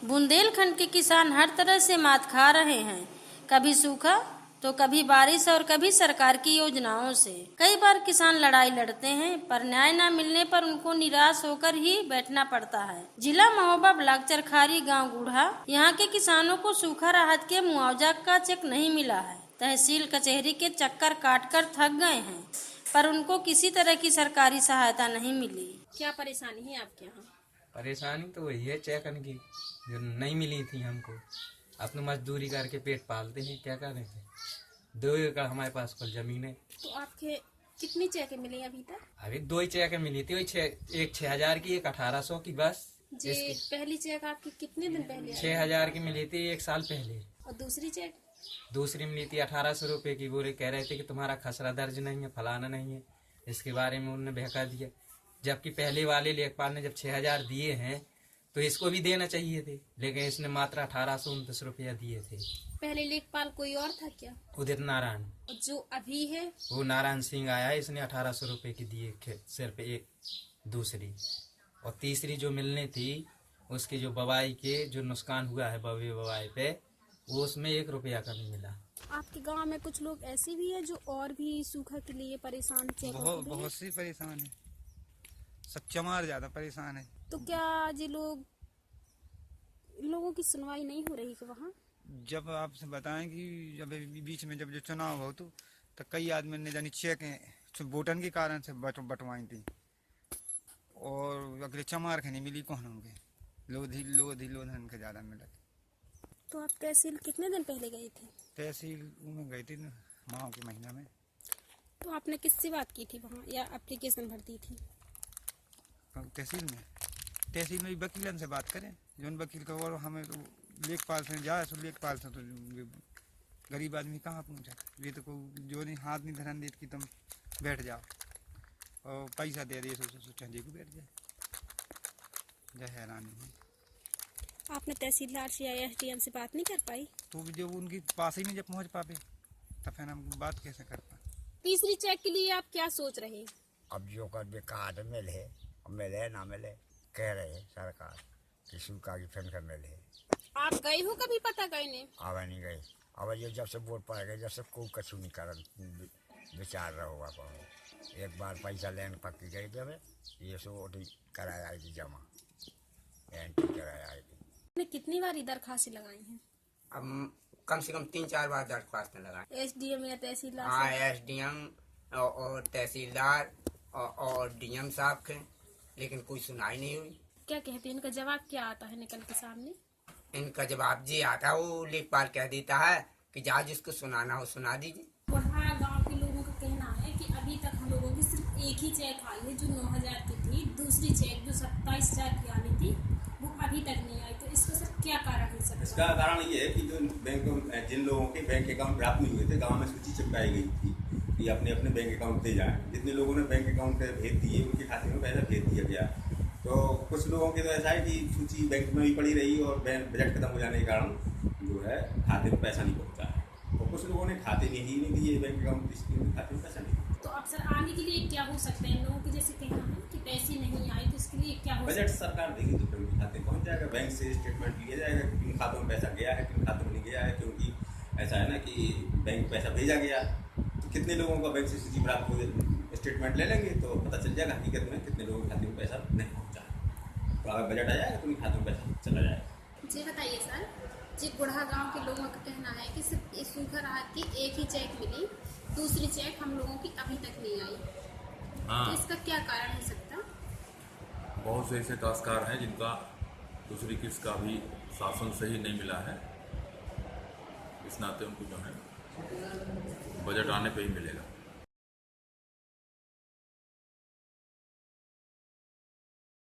बुंदेलखंड के किसान हर तरह से मात खा रहे हैं, कभी सूखा तो कभी बारिश और कभी सरकार की योजनाओं से। कई बार किसान लड़ाई लड़ते हैं, पर न्याय न मिलने पर उनको निराश होकर ही बैठना पड़ता है। जिला महोबा ब्लॉक चरखारी गांव गुढ़ा, यहाँ के किसानों को सूखा राहत के मुआवजा का चेक नहीं मिला है। तहसील कचहरी के चक्कर काटकर थक गए हैं, पर उनको किसी तरह की सरकारी सहायता नहीं मिली। क्या परेशानी है आपके यहाँ? परेशानी तो वही है चेकन की, जो नहीं मिली थी हमको। अपनी मजदूरी करके पेट पालते हैं, क्या करेंगे। 2 एकड़ हमारे पास कुल जमीन है। तो आपके कितनी चेकें मिली अभी तक? अभी 2 ही चेकें मिली थी, एक 6,000 की, एक 1,800 की बस। जी, पहली चेक आपकी कितने दिन पहले? 6,000 की मिली थी 1 साल पहले। और दूसरी चेक? दूसरी मिली थी 1,800 रुपए की। वो कह रहे थे कि तुम्हारा खसरा दर्ज नहीं है, फलाना नहीं है, इसके बारे में उन्होंने बहका दिया। जबकि पहले वाले लेखपाल ने जब 6,000 दिए हैं तो इसको भी देना चाहिए थे, लेकिन इसने मात्र 1,829 रुपया दिए थे। पहले लेखपाल कोई और था क्या? उदित नारायण। जो अभी है वो नारायण सिंह आया, इसने 1,800 रुपए की दिए सिर्फ एक। दूसरी और तीसरी जो मिलनी थी, उसकी जो बवाई के जो नुकसान हुआ है बवे बवाई पे, वो उसमें 1 रुपया का नहीं मिला। आपके गांव में कुछ लोग ऐसे भी है जो और भी सूखा के लिए परेशान? बहुत सी परेशान है, सब चमार ज्यादा परेशान है। तो क्या जी लोगों की सुनवाई नहीं हो रही है वहाँ? जब आपसे बताएं कि जब बीच में जब जो चुनाव हो तो कई आदमी ने जानी चेक वोटन के कारण से बटवाई थी, और अगले चमार के नहीं मिली कौन होंगे, लोधन के ज्यादा मिला। तो आप तहसील कितने दिन पहले गए थे? तहसील में गए थे माह के महीना में। तो आपने किससे बात की थी वहाँ, या एप्लीकेशन भर दी थी? तहसील में वकीलन से बात करें, जो वकील का, और हमें तो लेखपाल से जाए, तो लेखपाल से तो गरीब आदमी कहाँ पहुँचा। ये तो कोई जो नहीं हाथ नहीं धरन दे कि तुम बैठ जाओ और पैसा दे दिए सोचा जी को बैठ जाए, जय हैरानी है। आपने तहसीलदार से या एसडीएम से बात नहीं कर पाई? तो जो उनकी पास ही नहीं जब पहुँच पाते तब फिर हम बात कैसे कर पाए। तीसरी चेक के लिए आप क्या सोच रहे हैं? अब जो कर कार्ड मिले ना मिले, कह रहे हैं सरकार कि सूखा की पेंशन मिले। आप गए हो कभी पता करने? अब नहीं गए। अब ये जब से वोट पड़ गए, जब से कोई कछु नहीं कर विचार रहा होगा कौन। एक बार पैसा लेने पक्की गई जब ये सो कराया आई थी, जमा एंट्री कराया आई थी। कितनी बार दरखास्त लगाई हैं? अब कम से कम 3-4 बार दरख्वास्त लगाई। एसडीएम या तहसीलदार? हाँ, एसडीएम और तहसीलदार और डीएम साहब के, लेकिन कोई सुनाई नहीं हुई। क्या कहते हैं, इनका जवाब क्या आता है निकल के सामने? इनका जवाब जी आता है, वो लेखपाल कह देता है कि जा जिसको सुनाना हो सुना दीजिए। गांव के लोगों का कहना है कि अभी तक हम लोगों की सिर्फ एक ही चेक आई है, जो 9,000 की थी। दूसरी चेक जो 27,000 की आनी थी, वो अभी तक नहीं आई। तो इसका सर क्या कारण हो सकता है? इसका कारण ये है कि जो जिन लोगों के बैंक अकाउंट प्राप्त नहीं हुए थे, गाँव में सूची चिपकाई गई थी कि अपने अपने बैंक अकाउंट दे जाएं। जितने लोगों ने बैंक अकाउंट भेज दिए, उनके खाते में पैसा भेज दिया गया। तो कुछ लोगों के तो ऐसा है कि सूची बैंक में भी पड़ी रही और बजट खत्म हो जाने के कारण जो है खाते में पैसा नहीं पहुंचा है। और कुछ लोगों ने खाते में ही नहीं दिए, बैंक अकाउंट खाते में पैसा नहीं। तो अब सर आने के लिए क्या हो सकता है? लोगों के जैसे कहना है कि पैसे नहीं आए, तो इसके लिए क्या हो सकता है? बजट सरकार देगी तो फिर उनके खाते पहुँच जाएगा, बैंक से स्टेटमेंट लिया जाएगा कि किन खातों में पैसा गया है, किन खातों में नहीं गया है। क्योंकि ऐसा है ना कि बैंक पैसा भेजा गया, तो कितने लोगों का बैंक से सूची प्राप्त हो, स्टेटमेंट ले लेंगे तो पता चल जाएगा हकीकत में कितने लोगों के खाते में पैसा नहीं पहुंचा। तो अगर बजट आ जाएगा तो उनके खातों में पैसा चला जाएगा। जी बताइए सर, जी गुढ़ा गांव के लोगों का कहना है कि सिर्फ इस सूखा राहत की एक ही चेक मिली, दूसरी चेक हम लोगों की अभी तक नहीं आई। हाँ, तो इसका क्या कारण हो सकता है? बहुत से ऐसे काश्तकार हैं जिनका दूसरी किस्त का भी शासन सही नहीं मिला है। इस नाते उनको जो है बजट आने पे ही मिलेगा।